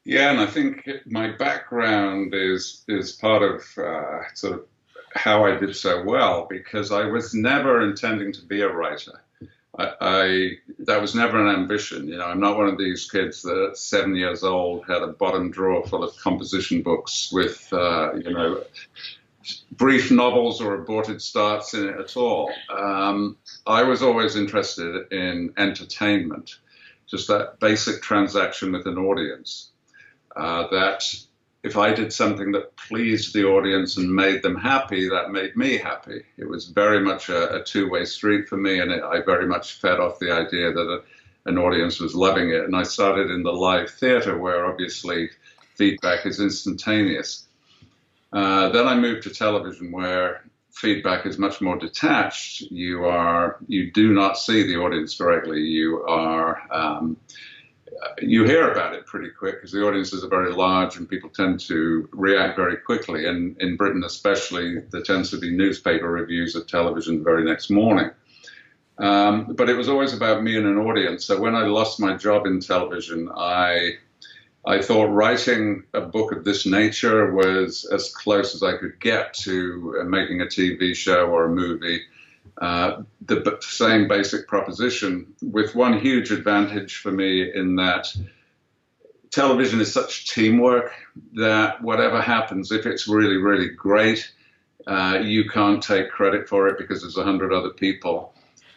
Yeah, and I think my background is part of sort of how I did so well because I was never intending to be a writer. I that was never an ambition. You know, I'm not one of these kids that at 7 years old had a bottom drawer full of composition books with brief novels or aborted starts in it at all. I was always interested in entertainment, just that basic transaction with an audience. That if I did something that pleased the audience and made them happy, that made me happy. It was very much a two-way street for me, and I very much fed off the idea that an audience was loving it. And I started in the live theater, where obviously feedback is instantaneous. Then I moved to television, where feedback is much more detached. You do not see the audience directly. You hear about it pretty quick because the audiences are very large and people tend to react very quickly. And in Britain, especially, there tends to be newspaper reviews of television the very next morning. But it was always about me and an audience. So when I lost my job in television, I thought writing a book of this nature was as close as I could get to making a TV show or a movie. The same basic proposition, with one huge advantage for me in that television is such teamwork that whatever happens, if it's really, really great, you can't take credit for it because there's 100 other people.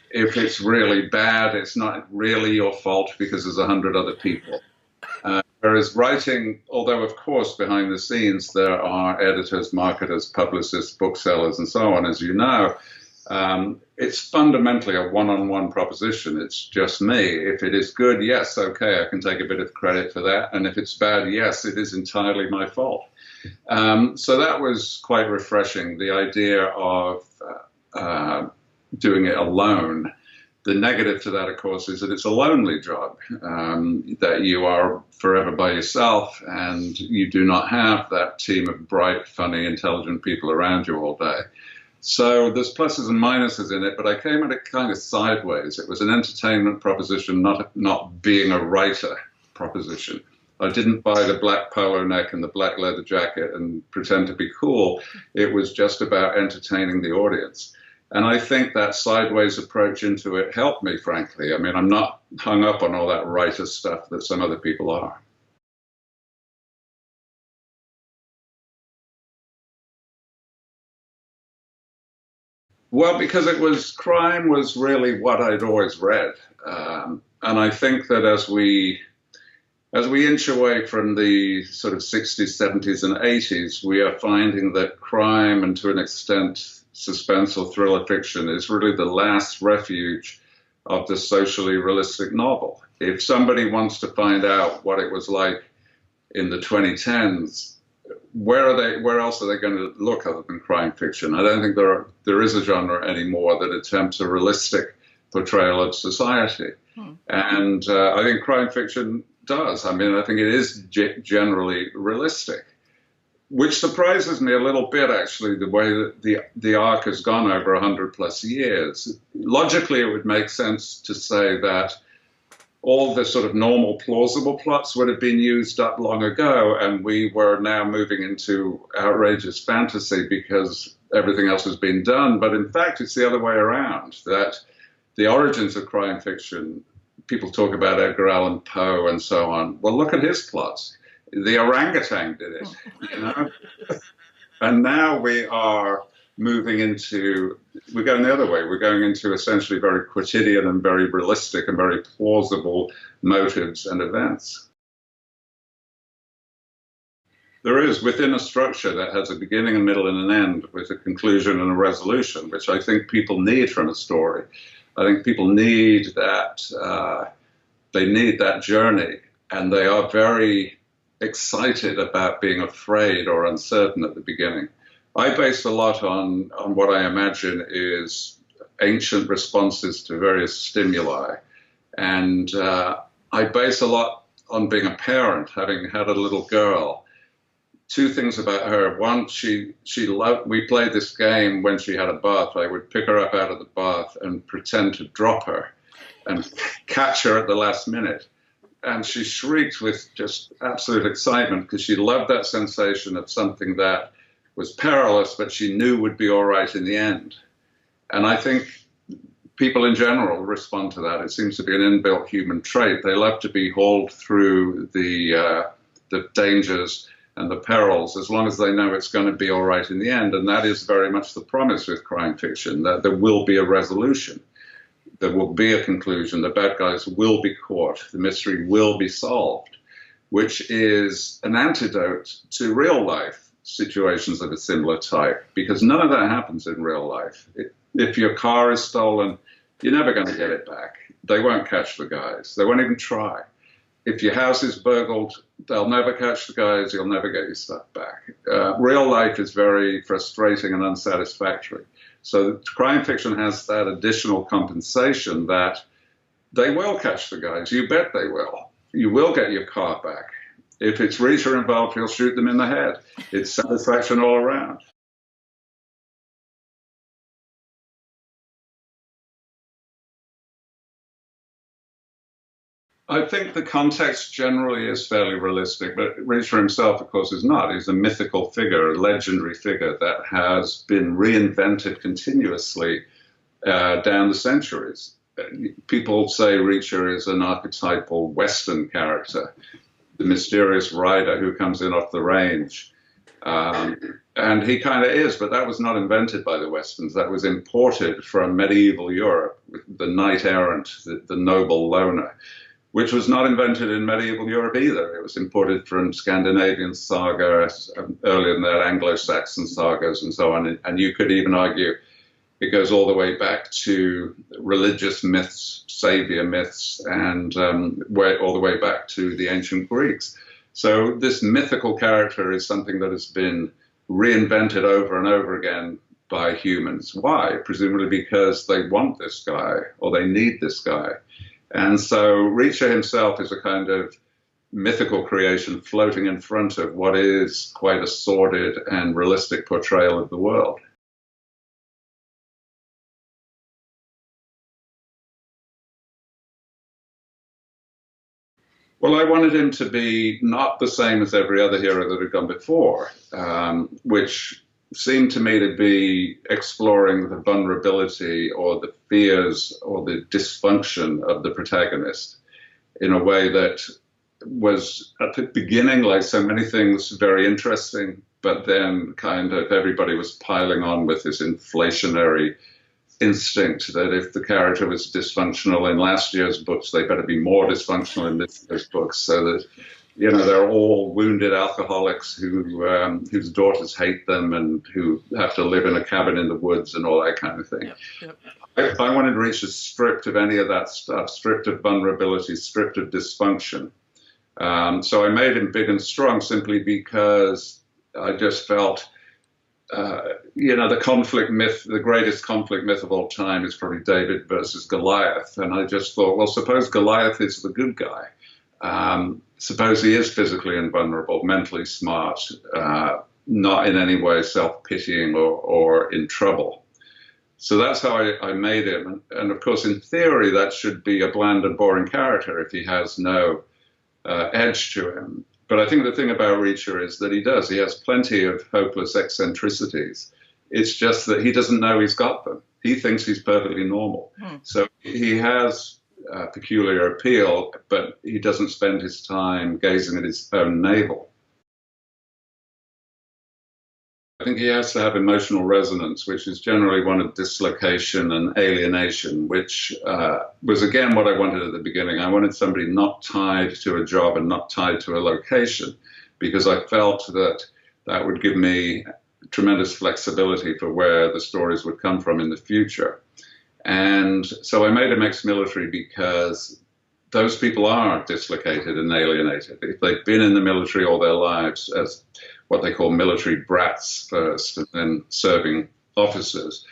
If it's really bad, it's not really your fault because there's 100 other people. Whereas writing, although of course behind the scenes there are editors, marketers, publicists, booksellers, and so on, as you know, it's fundamentally a one-on-one proposition. It's just me. If it is good, yes, okay, I can take a bit of credit for that. And if it's bad, yes, it is entirely my fault. So that was quite refreshing, the idea of doing it alone. The negative to that, of course, is that it's a lonely job, that you are forever by yourself and you do not have that team of bright, funny, intelligent people around you all day. So there's pluses and minuses in it, but I came at it kind of sideways. It was an entertainment proposition, not being a writer proposition. I didn't buy the black polo neck and the black leather jacket and pretend to be cool. It was just about entertaining the audience. And I think that sideways approach into it helped me, frankly. I mean, I'm not hung up on all that writer stuff that some other people are. Well, because crime was really what I'd always read. And I think that as we inch away from the sort of 60s, 70s, and 80s, we are finding that crime, and to an extent suspense or thriller fiction, is really the last refuge of the socially realistic novel. If somebody wants to find out what it was like in the 2010s, where else are they going to look other than crime fiction? I don't think there is a genre anymore that attempts a realistic portrayal of society. And I think crime fiction does. I mean, I think it is generally realistic, which surprises me a little bit, actually, the way that the arc has gone over 100 plus years. Logically, it would make sense to say that all the sort of normal, plausible plots would have been used up long ago, and we were now moving into outrageous fantasy because everything else has been done. But in fact, it's the other way around, that the origins of crime fiction, people talk about Edgar Allan Poe and so on. Well, look at his plots. The orangutan did it, you know? And now we're going the other way. We're going into essentially very quotidian and very realistic and very plausible motives and events. There is within a structure that has a beginning, a middle, and an end with a conclusion and a resolution, which I think people need from a story. I think people need that, they need that journey, and they are very excited about being afraid or uncertain at the beginning. I base a lot on what I imagine is ancient responses to various stimuli. And I base a lot on being a parent, having had a little girl. Two things about her. One, she loved, we played this game when she had a bath. I would pick her up out of the bath and pretend to drop her and catch her at the last minute. and she shrieked with just absolute excitement because she loved that sensation of something that was perilous, but she knew would be all right in the end. And I think people in general respond to that. It seems to be an inbuilt human trait. They love to be hauled through the dangers and the perils as long as they know it's going to be all right in the end. And that is very much the promise with crime fiction, that there will be a resolution. There will be a conclusion. The bad guys will be caught. The mystery will be solved, which is an antidote to real life situations of a similar type, because none of that happens in real life. If your car is stolen, you're never going to get it back. They won't catch the guys. They won't even try. If your house is burgled, they'll never catch the guys. You'll never get your stuff back. Real life is very frustrating and unsatisfactory. So crime fiction has that additional compensation that they will catch the guys. You bet they will. You will get your car back. If it's Reacher involved, he'll shoot them in the head. It's satisfaction all around. I think the context generally is fairly realistic, but Reacher himself, of course, is not. He's a mythical figure, a legendary figure that has been reinvented continuously down the centuries. People say Reacher is an archetypal Western character, the mysterious rider who comes in off the range. And he kind of is, but that was not invented by the Westerns. That was imported from medieval Europe, the knight errant, the noble loner, which was not invented in medieval Europe either. It was imported from Scandinavian sagas, earlier than that, Anglo-Saxon sagas and so on. And you could even argue it goes all the way back to religious myths, savior myths, and all the way back to the ancient Greeks. So this mythical character is something that has been reinvented over and over again by humans. Why? Presumably because they want this guy or they need this guy. And so Reacher himself is a kind of mythical creation floating in front of what is quite a sordid and realistic portrayal of the world. Well, I wanted him to be not the same as every other hero that had gone before, which seemed to me to be exploring the vulnerability or the fears or the dysfunction of the protagonist in a way that was at the beginning, like so many things, very interesting, but then kind of everybody was piling on with this inflationary instinct that if the character was dysfunctional in last year's books, they better be more dysfunctional in this year's books, so that they're all wounded alcoholics whose daughters hate them and who have to live in a cabin in the woods and all that kind of thing. Yep, yep. I wanted Reacher stripped of any of that stuff, stripped of vulnerability, stripped of dysfunction. So I made him big and strong simply because I just felt, the conflict myth, the greatest conflict myth of all time is probably David versus Goliath. And I just thought, well, suppose Goliath is the good guy. Suppose he is physically invulnerable, mentally smart, not in any way self-pitying or in trouble. So that's how I made him. And of course, in theory, that should be a bland and boring character if he has no edge to him. But I think the thing about Reacher is that he does. He has plenty of hopeless eccentricities. It's just that he doesn't know he's got them. He thinks he's perfectly normal. So he has peculiar appeal, but he doesn't spend his time gazing at his own navel. I think he has to have emotional resonance, which is generally one of dislocation and alienation, which was, again, what I wanted at the beginning. I wanted somebody not tied to a job and not tied to a location, because I felt that that would give me tremendous flexibility for where the stories would come from in the future. And so I made him ex-military because those people are dislocated and alienated. If they've been in the military all their lives as what they call military brats first and then serving officers,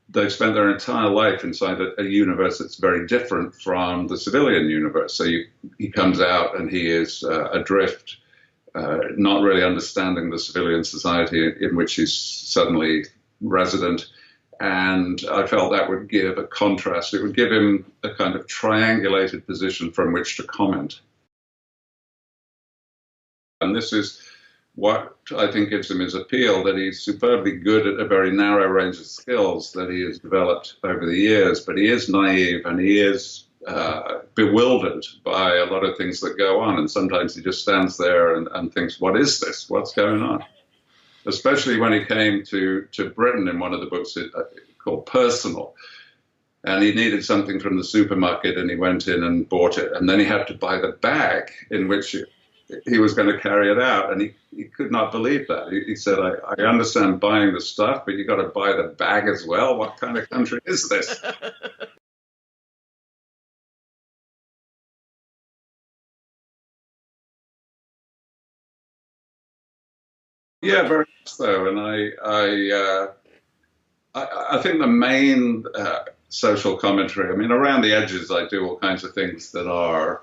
they've spent their entire life inside a universe that's very different from the civilian universe. So he comes out and he is adrift, not really understanding the civilian society in which he's suddenly resident. And I felt that would give a contrast. It would give him a kind of triangulated position from which to comment. And this is what I think gives him his appeal, that he's superbly good at a very narrow range of skills that he has developed over the years, but he is naive and he is bewildered by a lot of things that go on. And sometimes he just stands there and thinks, what is this? What's going on? Especially when he came to Britain in one of the books called Personal. And he needed something from the supermarket and he went in and bought it. And then he had to buy the bag in which he was going to carry it out. And he could not believe that. He said, I understand buying the stuff, but you got to buy the bag as well. What kind of country is this? Yeah, very much so. And I think the main social commentary, I mean, around the edges, I do all kinds of things that are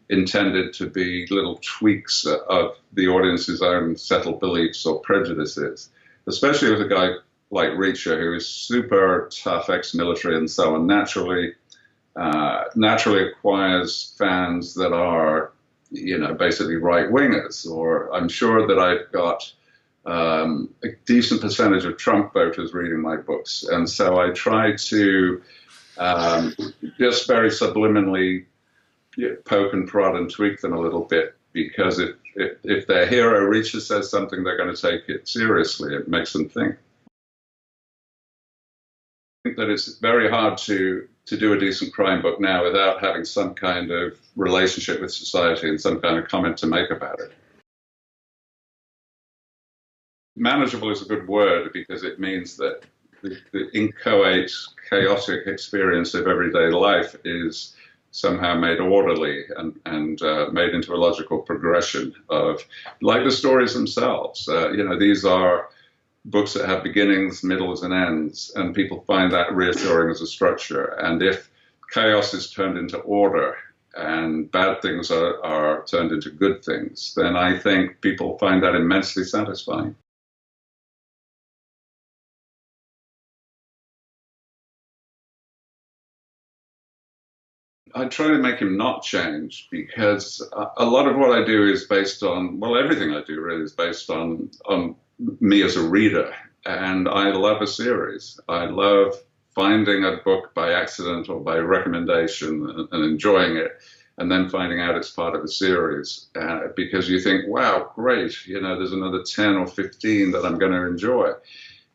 intended to be little tweaks of the audience's own settled beliefs or prejudices, especially with a guy like Reacher, who is super tough, ex-military and so on, naturally acquires fans that are, basically right-wingers. Or I'm sure that I've got a decent percentage of Trump voters reading my books. And so I try to just very subliminally poke and prod and tweak them a little bit, because if their hero Reacher says something, they're going to take it seriously. It makes them think. I think that it's very hard to do a decent crime book now without having some kind of relationship with society and some kind of comment to make about it. Manageable is a good word because it means that the inchoate, chaotic experience of everyday life is somehow made orderly and made into a logical progression of, like the stories themselves. These are books that have beginnings, middles, and ends, and people find that reassuring as a structure. And if chaos is turned into order and bad things are turned into good things, then I think people find that immensely satisfying. I try to make him not change, because a lot of what I do is based on, well, everything I do really is based on me as a reader. And I love a series. I love finding a book by accident or by recommendation and enjoying it, and then finding out it's part of a series, because you think, wow, great, there's another 10 or 15 that I'm going to enjoy.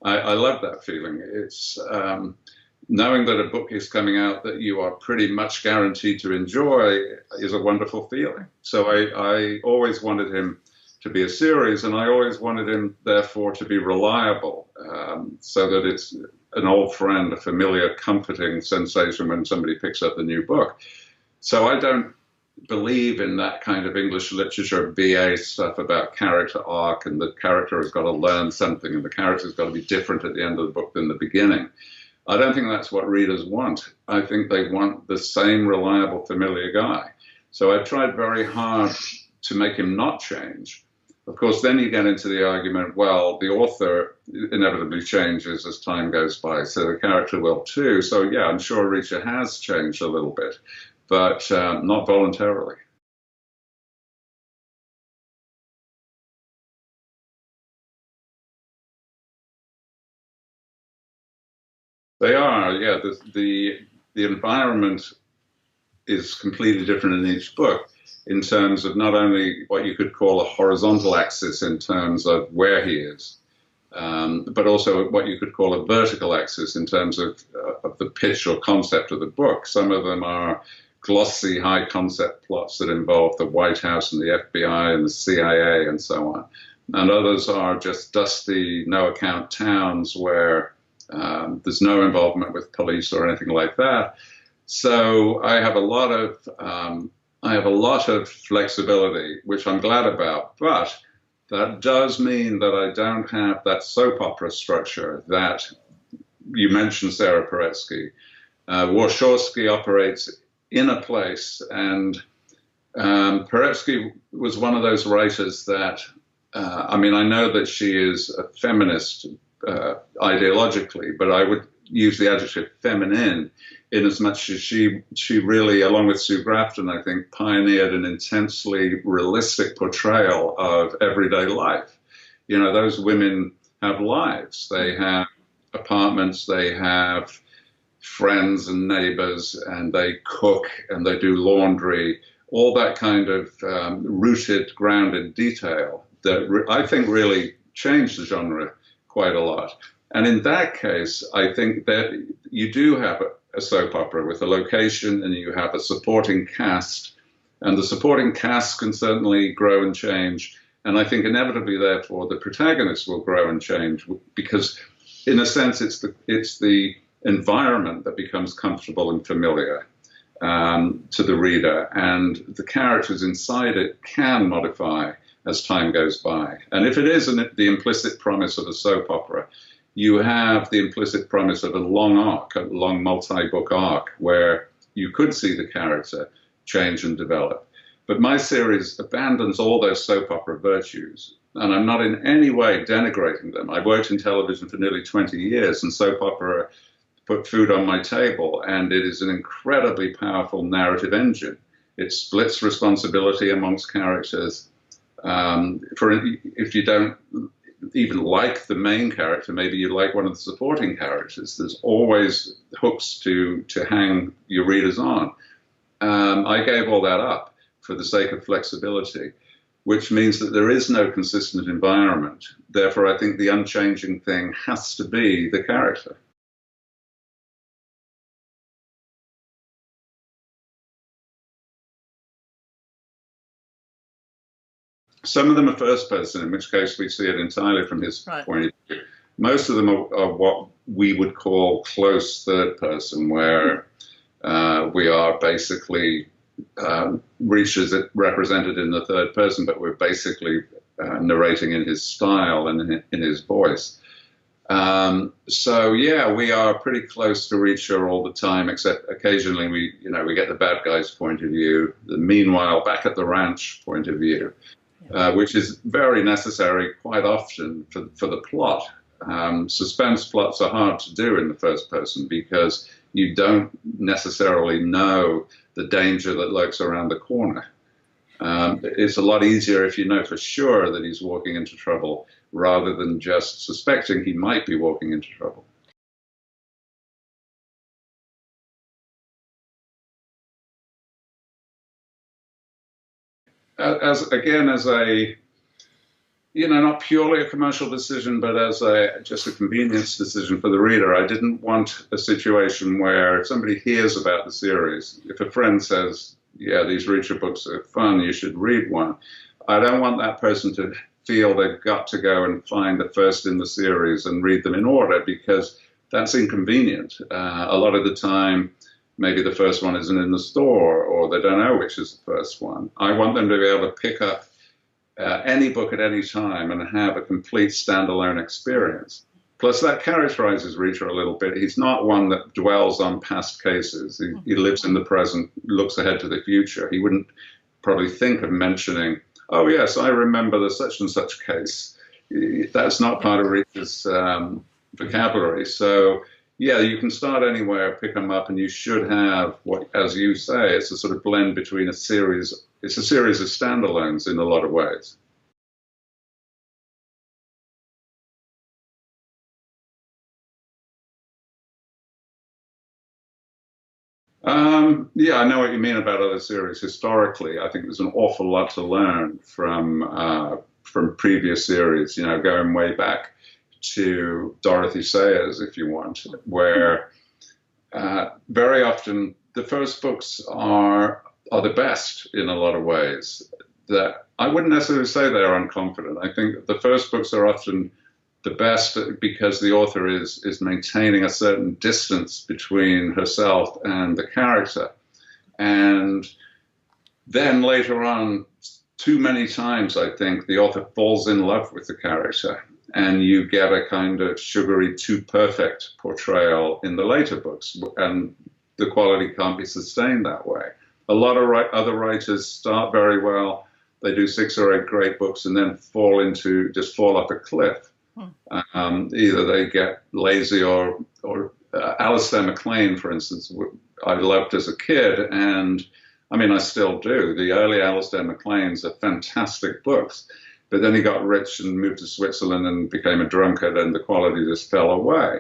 I love that feeling. It's knowing that a book is coming out that you are pretty much guaranteed to enjoy is a wonderful feeling. So I always wanted him to be a series, and I always wanted him, therefore, to be reliable, so that it's an old friend, a familiar, comforting sensation when somebody picks up the new book. So I don't believe in that kind of English literature BA stuff about character arc, and the character has got to learn something, and the character's got to be different at the end of the book than the beginning. I don't think that's what readers want. I think they want the same reliable, familiar guy. So I tried very hard to make him not change. Of course, then you get into the argument, well, the author inevitably changes as time goes by, so the character will too. So yeah, I'm sure Reacher has changed a little bit, but not voluntarily. They are, yeah. The environment is completely different in each book, in terms of not only what you could call a horizontal axis in terms of where he is, but also what you could call a vertical axis in terms of the pitch or concept of the book. Some of them are glossy, high concept plots that involve the White House and the FBI and the CIA and so on. And others are just dusty, no account towns where there's no involvement with police or anything like that. So I have a lot of flexibility, which I'm glad about, but that does mean that I don't have that soap opera structure that you mentioned. Sarah Paretsky. Warshawski operates in a place, and Paretsky was one of those writers that, I know that she is a feminist ideologically, but use the adjective feminine, in as much as she really, along with Sue Grafton, I think, pioneered an intensely realistic portrayal of everyday life. You know, those women have lives. They have apartments, they have friends and neighbors, and they cook and they do laundry, all that kind of rooted, grounded detail that I think really changed the genre quite a lot. And in that case, I think that you do have a soap opera with a location and you have a supporting cast, and the supporting cast can certainly grow and change. And I think inevitably, therefore, the protagonist will grow and change because, in a sense, it's the environment that becomes comfortable and familiar to the reader, and the characters inside it can modify as time goes by. And if it is the implicit promise of a soap opera, you have the implicit promise of a long arc, a long multi-book arc, where you could see the character change and develop. But my series abandons all those soap opera virtues, and I'm not in any way denigrating them. I worked in television for nearly 20 years, and soap opera put food on my table, and it is an incredibly powerful narrative engine. It splits responsibility amongst characters. If you don't even like the main character, maybe you like one of the supporting characters. There's always hooks to hang your readers on. I gave all that up for the sake of flexibility, which means that there is no consistent environment. Therefore, I think the unchanging thing has to be the character. Some of them are first person, in which case we see it entirely from his point of view. Most of them are what we would call close third person, where we are basically Reacher's represented in the third person, but we're basically narrating in his style and in his voice. So yeah, we are pretty close to Reacher all the time, except occasionally we get the bad guy's point of view, the meanwhile back at the ranch point of view. Which is very necessary quite often for the plot. Suspense plots are hard to do in the first person because you don't necessarily know the danger that lurks around the corner. It's a lot easier if you know for sure that he's walking into trouble rather than just suspecting he might be walking into trouble. As a not purely a commercial decision, but as just a convenience decision for the reader, I didn't want a situation where if somebody hears about the series, if a friend says, yeah, these Reacher books are fun, you should read one, I don't want that person to feel they've got to go and find the first in the series and read them in order, because that's inconvenient. A lot of the time, maybe the first one isn't in the store, or they don't know which is the first one. I want them to be able to pick up any book at any time and have a complete standalone experience. Plus, that characterizes Reacher a little bit. He's not one that dwells on past cases. He lives in the present, looks ahead to the future. He wouldn't probably think of mentioning, oh, yes, I remember the such and such case. That's not part of Reacher's vocabulary. So, yeah, you can start anywhere, pick them up, and you should have what, as you say, it's a sort of blend between a series. It's a series of standalones in a lot of ways. Yeah, I know what you mean about other series. Historically, I think there's an awful lot to learn from previous series. You know, going way back to Dorothy Sayers, if you want, where very often the first books are the best in a lot of ways. That I wouldn't necessarily say they're unconfident. I think the first books are often the best because the author is maintaining a certain distance between herself and the character. And then later on, too many times, I think, the author falls in love with the character, and you get a kind of sugary, too perfect portrayal in the later books, and the quality can't be sustained that way. A lot of other writers start very well, they do 6 or 8 great books, and then fall off a cliff. Either they get lazy or Alistair MacLean, for instance, I loved as a kid, and I mean, I still do. The early Alistair MacLeans are fantastic books, but then he got rich and moved to Switzerland and became a drunkard, and the quality just fell away.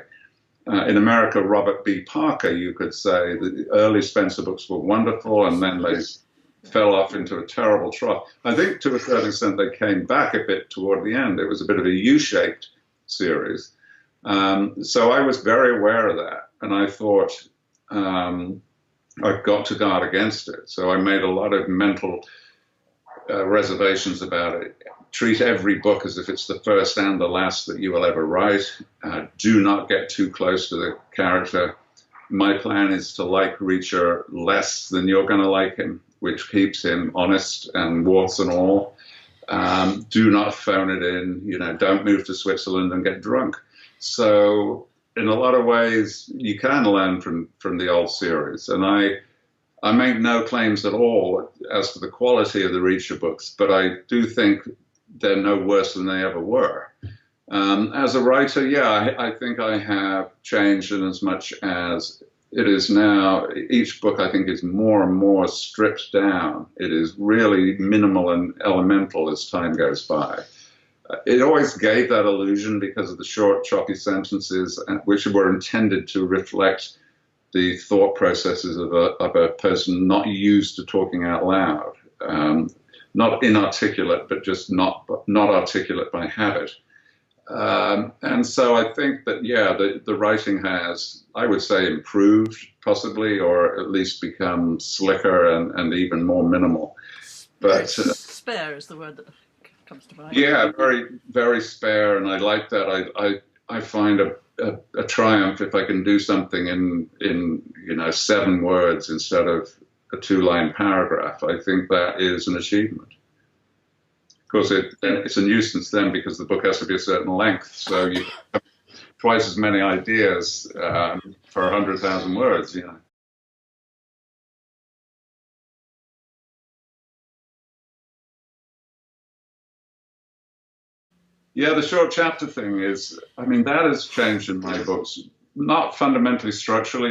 In America, Robert B. Parker, you could say, the early Spencer books were wonderful, and then they fell off into a terrible trough. I think to a certain extent they came back a bit toward the end. It was a bit of a U-shaped series. So I was very aware of that, and I thought I've got to guard against it. So I made a lot of mental reservations about it. Treat every book as if it's the first and the last that you will ever write. Do not get too close to the character. My plan is to like Reacher less than you're going to like him, which keeps him honest and warts and all. Do not phone it in. Don't move to Switzerland and get drunk. So in a lot of ways, you can learn from the old series. And I make no claims at all as to the quality of the Reacher books, but I do think they're no worse than they ever were. As a writer, yeah, I think I have changed in as much as it is now. Each book, I think, is more and more stripped down. It is really minimal and elemental as time goes by. It always gave that illusion because of the short, choppy sentences, which were intended to reflect the thought processes of a person not used to talking out loud. Not inarticulate, but just not articulate by habit. And so I think that, yeah, the writing has, I would say, improved possibly, or at least become slicker and even more minimal. But spare is the word that comes to mind. Yeah, very, very spare, and I like that. I find a triumph if I can do something in 7 words instead of a 2-line paragraph. I think that is an achievement. Of course, it's a nuisance then because the book has to be a certain length, so you have twice as many ideas for 100,000 words. Yeah, the short chapter thing is, I mean, that has changed in my books, not fundamentally structurally,